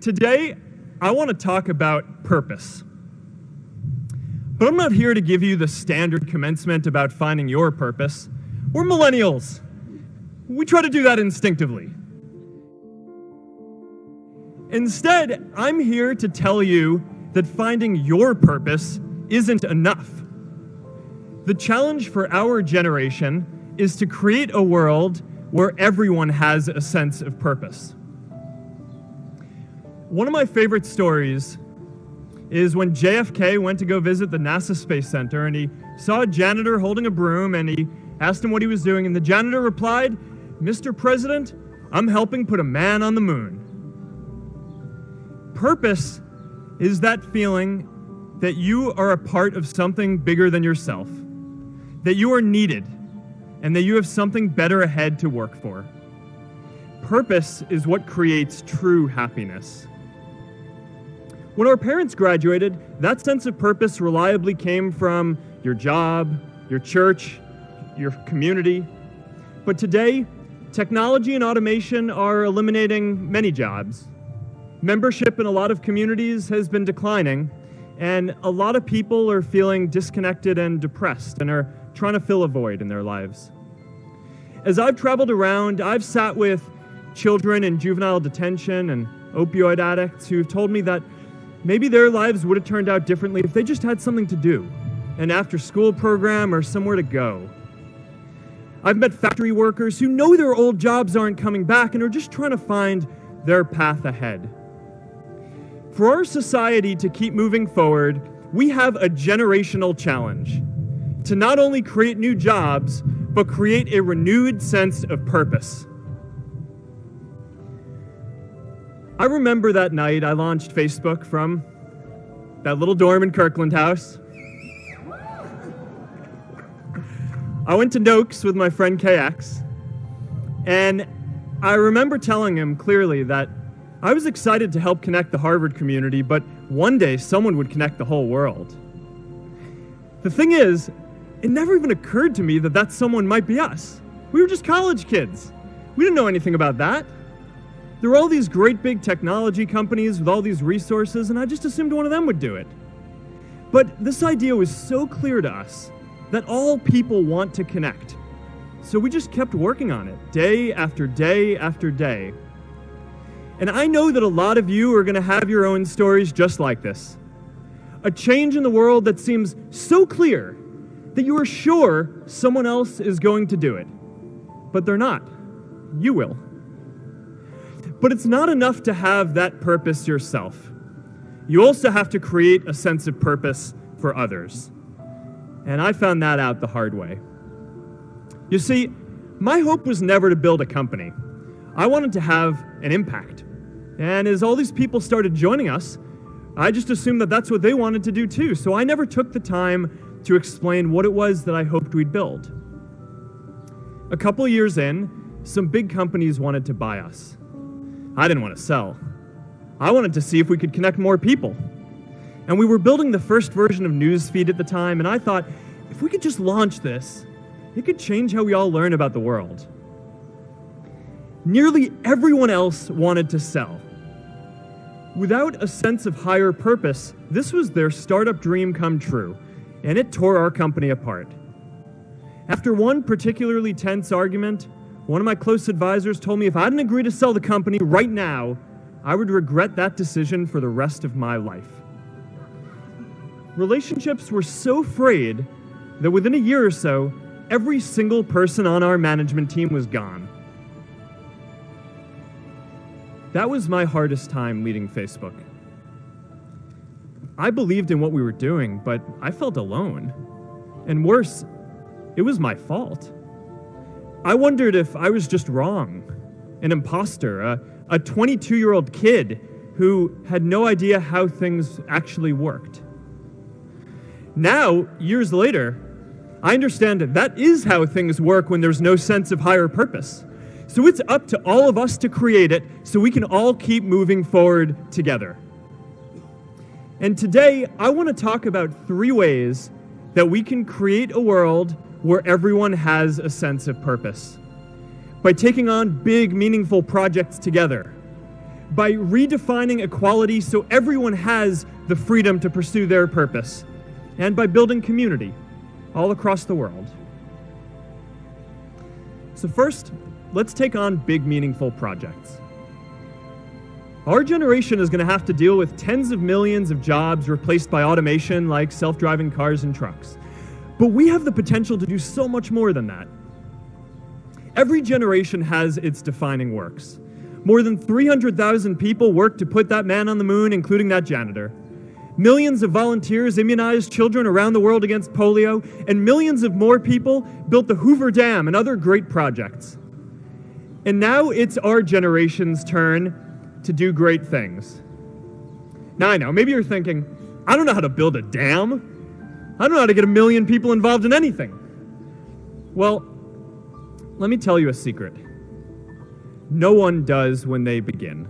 Today, I want to talk about purpose. But I'm not here to give you the standard commencement about finding your purpose. We're millennials. We try to do that instinctively. Instead, I'm here to tell you that finding your purpose isn't enough. The challenge for our generation is to create a world where everyone has a sense of purpose. One of my favorite stories is when JFK went to go visit the NASA Space Center, and he saw a janitor holding a broom, and he asked him what he was doing, and the janitor replied, "Mr. President, I'm helping put a man on the moon." Purpose is that feeling that you are a part of something bigger than yourself, that you are needed, and that you have something better ahead to work for. Purpose is what creates true happiness. When our parents graduated, that sense of purpose reliably came from your job, your church, your community. But today, technology and automation are eliminating many jobs. Membership in a lot of communities has been declining, and a lot of people are feeling disconnected and depressed and are trying to fill a void in their lives. As I've traveled around, I've sat with children in juvenile detention and opioid addicts who've told me that maybe their lives would have turned out differently if they just had something to do, an after-school program or somewhere to go. I've met factory workers who know their old jobs aren't coming back and are just trying to find their path ahead. For our society to keep moving forward, we have a generational challenge to not only create new jobs, but create a renewed sense of purpose. I remember that night I launched Facebook from that little dorm in Kirkland House. I went to Noakes with my friend KX, and I remember telling him clearly that I was excited to help connect the Harvard community, but one day someone would connect the whole world. The thing is, it never even occurred to me that that someone might be us. We were just college kids. We didn't know anything about that. There were all these great big technology companies with all these resources, and I just assumed one of them would do it. But this idea was so clear to us that all people want to connect. So we just kept working on it, day after day after day. And I know that a lot of you are going to have your own stories just like this. A change in the world that seems so clear that you are sure someone else is going to do it. But they're not. You will. But it's not enough to have that purpose yourself. You also have to create a sense of purpose for others. And I found that out the hard way. You see, my hope was never to build a company. I wanted to have an impact. And as all these people started joining us, I just assumed that that's what they wanted to do too. So I never took the time to explain what it was that I hoped we'd build. A couple years in, some big companies wanted to buy us. I didn't want to sell. I wanted to see if we could connect more people. And we were building the first version of Newsfeed at the time, and I thought, if we could just launch this, it could change how we all learn about the world. Nearly everyone else wanted to sell. Without a sense of higher purpose, this was their startup dream come true, and it tore our company apart. After one particularly tense argument, one of my close advisors told me if I didn't agree to sell the company right now, I would regret that decision for the rest of my life. Relationships were so frayed that within a year or so, every single person on our management team was gone. That was my hardest time leading Facebook. I believed in what we were doing, but I felt alone. And worse, it was my fault. I wondered if I was just wrong, an imposter, a 22-year-old kid who had no idea how things actually worked. Now, years later, I understand that is how things work when there's no sense of higher purpose. So it's up to all of us to create it so we can all keep moving forward together. And today, I want to talk about 3 ways that we can create a world where everyone has a sense of purpose. By taking on big, meaningful projects together, by redefining equality so everyone has the freedom to pursue their purpose, and by building community all across the world. So first, let's take on big, meaningful projects. Our generation is going to have to deal with tens of millions of jobs replaced by automation like self-driving cars and trucks. But we have the potential to do so much more than that. Every generation has its defining works. More than 300,000 people worked to put that man on the moon, including that janitor. Millions of volunteers immunized children around the world against polio, and millions of more people built the Hoover Dam and other great projects. And now it's our generation's turn to do great things. Now I know, maybe you're thinking, I don't know how to build a dam. I don't know how to get 1 million people involved in anything. Well, let me tell you a secret. No one does when they begin.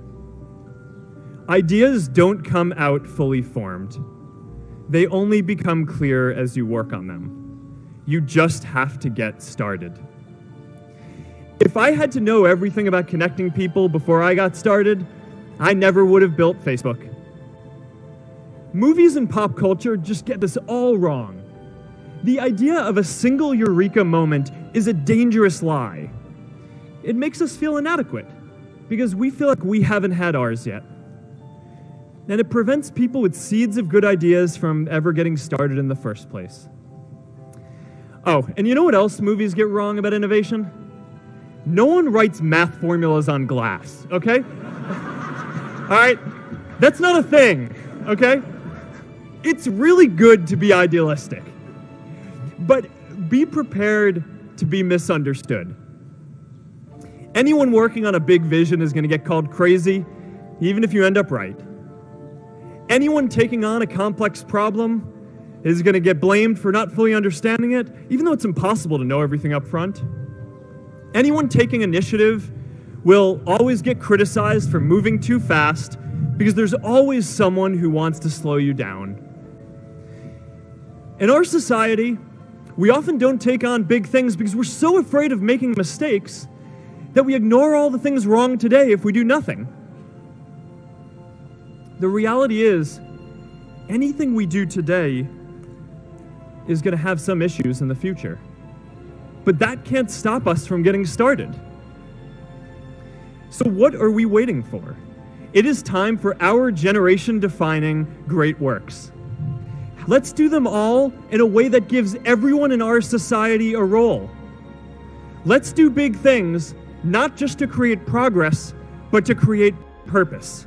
Ideas don't come out fully formed. They only become clear as you work on them. You just have to get started. If I had to know everything about connecting people before I got started, I never would have built Facebook. Movies and pop culture just get this all wrong. The idea of a single eureka moment is a dangerous lie. It makes us feel inadequate because we feel like we haven't had ours yet. And it prevents people with seeds of good ideas from ever getting started in the first place. Oh, and you know what else movies get wrong about innovation? No one writes math formulas on glass, okay? All right? That's not a thing, okay? It's really good to be idealistic, but be prepared to be misunderstood. Anyone working on a big vision is going to get called crazy, even if you end up right. Anyone taking on a complex problem is going to get blamed for not fully understanding it, even though it's impossible to know everything up front. Anyone taking initiative will always get criticized for moving too fast because there's always someone who wants to slow you down. In our society, we often don't take on big things because we're so afraid of making mistakes that we ignore all the things wrong today if we do nothing. The reality is, anything we do today is going to have some issues in the future. But that can't stop us from getting started. So what are we waiting for? It is time for our generation-defining great works. Let's do them all in a way that gives everyone in our society a role. Let's do big things, not just to create progress, but to create purpose.